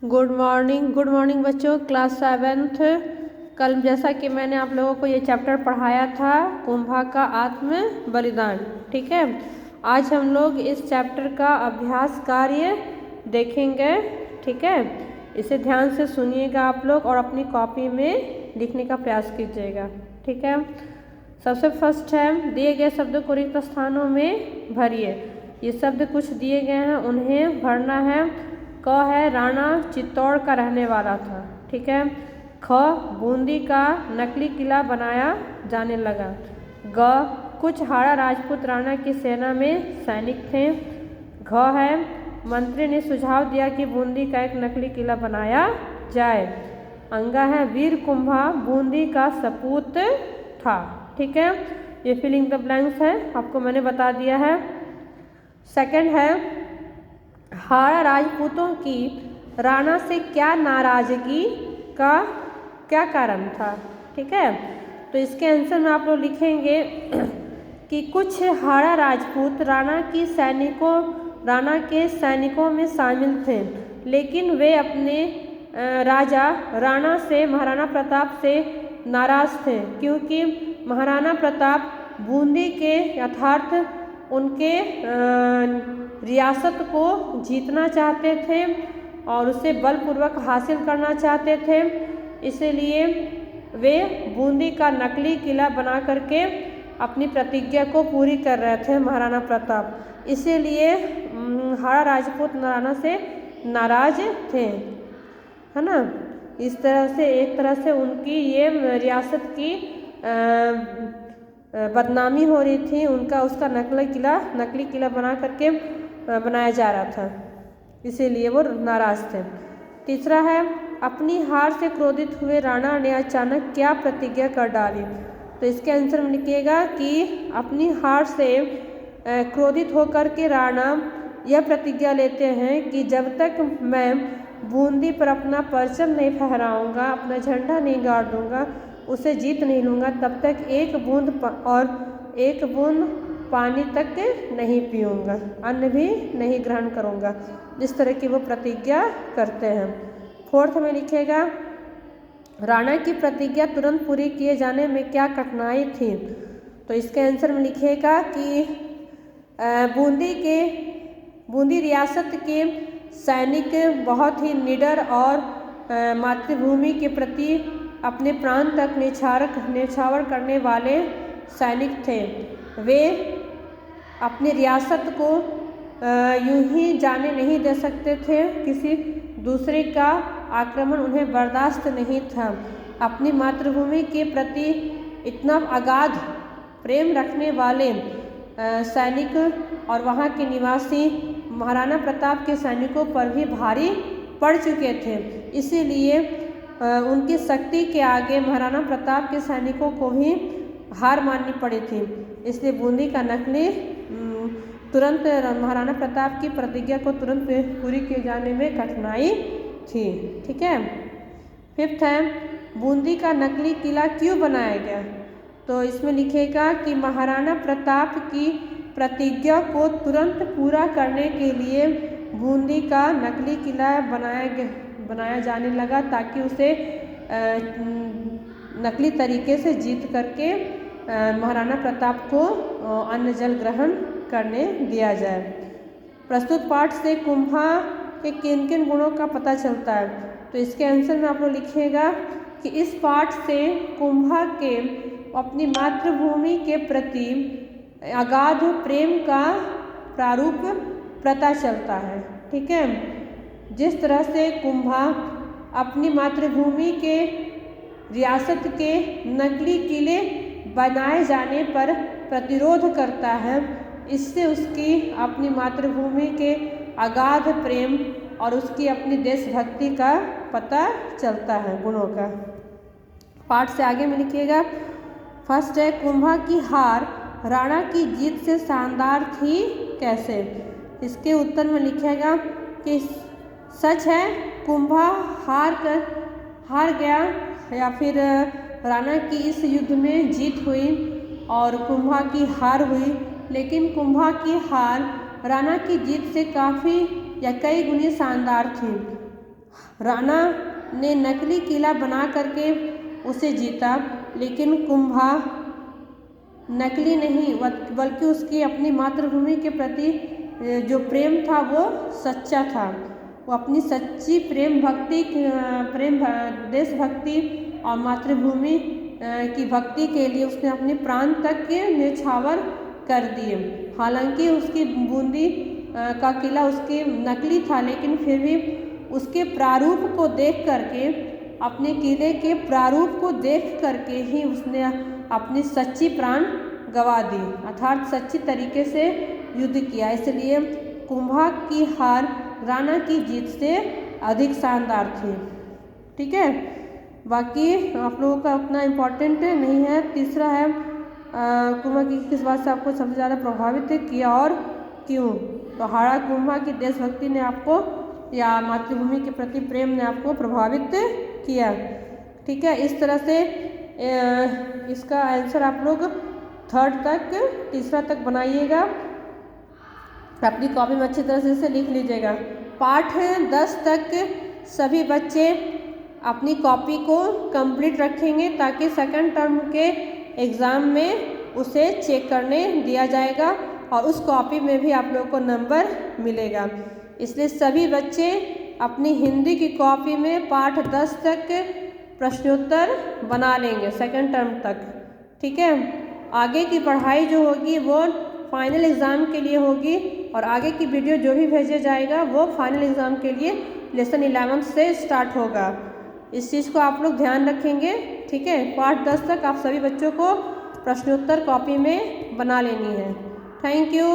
Good morning बच्चों। Class 7th। कल जैसा कि मैंने आप लोगों को ये चैप्टर पढ़ाया था, कुंभा का आत्म बलिदान। ठीक है, आज हम लोग इस चैप्टर का अभ्यास कार्य देखेंगे। ठीक है, इसे ध्यान से सुनिएगा आप लोग और अपनी कॉपी में लिखने का प्रयास कीजिएगा। ठीक है, सबसे फर्स्ट है, दिए गए शब्दों को रिक्त स्थानों में भरिए। ये शब्द कुछ दिए गए हैं, उन्हें भरना है। क है, राणा चित्तौड़ का रहने वाला था। ठीक है। ख, बूंदी का नकली किला बनाया जाने लगा। ग, कुछ हाड़ा राजपूत राणा की सेना में सैनिक थे। घ है, मंत्री ने सुझाव दिया कि बूंदी का एक नकली किला बनाया जाए। अंगा है, वीर कुंभा बूंदी का सपूत था। ठीक है, ये फिलिंग द ब्लैंक्स है, आपको मैंने बता दिया है। सेकंड है, हाड़ा राजपूतों की राणा से क्या नाराजगी का क्या कारण था। ठीक है, तो इसके आंसर में आप लोग लिखेंगे कि कुछ हाड़ा राजपूत राणा के सैनिकों में शामिल थे, लेकिन वे अपने राजा राणा से, महाराणा प्रताप से नाराज थे, क्योंकि महाराणा प्रताप बूंदी के यथार्थ उनके रियासत को जीतना चाहते थे और उसे बलपूर्वक हासिल करना चाहते थे। इसलिए वे बूंदी का नकली किला बना करके अपनी प्रतिज्ञा को पूरी कर रहे थे महाराणा प्रताप। इसीलिए हाड़ा राजपूत राणा से नाराज थे, है ना। इस तरह से एक तरह से उनकी ये रियासत की बदनामी हो रही थी। उसका नकली किला बना करके बनाया जा रहा था, इसीलिए वो नाराज थे। तीसरा है, अपनी हार से क्रोधित हुए राणा ने अचानक क्या प्रतिज्ञा कर डाली। तो इसके आंसर में लिखिएगा कि अपनी हार से क्रोधित होकर के राणा यह प्रतिज्ञा लेते हैं कि जब तक मैं बूंदी पर अपना परचम नहीं फहराऊंगा, अपना झंडा नहीं गाड़ दूंगा, उसे जीत नहीं लूँगा, तब तक एक बूंद पानी तक नहीं पीऊँगा, अन्न भी नहीं ग्रहण करूँगा। जिस तरह की वो प्रतिज्ञा करते हैं। फोर्थ में लिखेगा, राणा की प्रतिज्ञा तुरंत पूरी किए जाने में क्या कठिनाई थी। तो इसके आंसर में लिखेगा कि बूंदी रियासत के सैनिक बहुत ही निडर और मातृभूमि के प्रति अपने प्राण तक न्यौछावर करने वाले सैनिक थे। वे अपनी रियासत को यूं ही जाने नहीं दे सकते थे, किसी दूसरे का आक्रमण उन्हें बर्दाश्त नहीं था। अपनी मातृभूमि के प्रति इतना अगाध प्रेम रखने वाले सैनिक और वहाँ के निवासी महाराणा प्रताप के सैनिकों पर भी भारी पड़ चुके थे। इसीलिए उनकी शक्ति के आगे महाराणा प्रताप के सैनिकों को भी हार माननी पड़ी थी। इसलिए बूंदी का नकली तुरंत महाराणा प्रताप की प्रतिज्ञा को तुरंत पूरी किए जाने में कठिनाई थी। ठीक है। फिफ्थ है, बूंदी का नकली किला क्यों बनाया गया। तो इसमें लिखेगा कि महाराणा प्रताप की प्रतिज्ञा को तुरंत पूरा करने के लिए बूंदी का नकली किला बनाया जाने लगा, ताकि उसे नकली तरीके से जीत करके महाराणा प्रताप को अन्न जल ग्रहण करने दिया जाए। प्रस्तुत पाठ से कुंभा के किन किन गुणों का पता चलता है। तो इसके आंसर में आप लोग लिखिएगा कि इस पाठ से कुंभा के अपनी मातृभूमि के प्रति अगाध प्रेम का प्रारूप पता चलता है। ठीक है, जिस तरह से कुंभा अपनी मातृभूमि के रियासत के नकली किले बनाए जाने पर प्रतिरोध करता है, इससे उसकी अपनी मातृभूमि के अगाध प्रेम और उसकी अपनी देशभक्ति का पता चलता है, गुणों का। पाठ से आगे में लिखिएगा। फर्स्ट है, कुंभा की हार राणा की जीत से शानदार थी कैसे। इसके उत्तर में लिखेगा कि सच है, कुंभा हार गया या फिर राणा की इस युद्ध में जीत हुई और कुंभा की हार हुई, लेकिन कुंभा की हार राणा की जीत से काफ़ी या कई गुनी शानदार थी। राणा ने नकली किला बना करके उसे जीता, लेकिन कुंभा नकली नहीं बल्कि उसकी अपनी मातृभूमि के प्रति जो प्रेम था वो सच्चा था। वो अपनी सच्ची देशभक्ति और मातृभूमि की भक्ति के लिए उसने अपने प्राण तक के न्यौछावर कर दिए। हालांकि उसकी बूंदी का किला उसकी नकली था, लेकिन फिर भी उसके प्रारूप को देख करके, अपने किले के प्रारूप को देख करके ही उसने अपनी सच्ची प्राण गवा दी, अर्थात सच्ची तरीके से युद्ध किया। इसलिए कुंभा की हार राणा की जीत से अधिक शानदार थी। ठीक है, बाकी आप लोगों का उतना इम्पोर्टेंट नहीं है। तीसरा है कुंभा की किस बात से आपको सबसे ज़्यादा प्रभावित किया और क्यों। तो हाड़ा कुंभा की देशभक्ति ने आपको या मातृभूमि के प्रति प्रेम ने आपको प्रभावित किया। ठीक है, इस तरह से इसका आंसर आप लोग तीसरा तक बनाइएगा। अपनी कॉपी में अच्छी तरह से इसे लिख लीजिएगा। पाठ 10 तक सभी बच्चे अपनी कॉपी को कंप्लीट रखेंगे, ताकि सेकंड टर्म के एग्ज़ाम में उसे चेक करने दिया जाएगा और उस कॉपी में भी आप लोगों को नंबर मिलेगा। इसलिए सभी बच्चे अपनी हिंदी की कॉपी में पाठ 10 तक प्रश्नोत्तर बना लेंगे सेकंड टर्म तक। ठीक है, आगे की पढ़ाई जो होगी वो फाइनल एग्ज़ाम के लिए होगी, और आगे की वीडियो जो भी भेजा जाएगा वो फाइनल एग्ज़ाम के लिए लेसन 11 से स्टार्ट होगा। इस चीज़ को आप लोग ध्यान रखेंगे। ठीक है, पाठ 10 तक आप सभी बच्चों को प्रश्नोत्तर कॉपी में बना लेनी है। Thank you.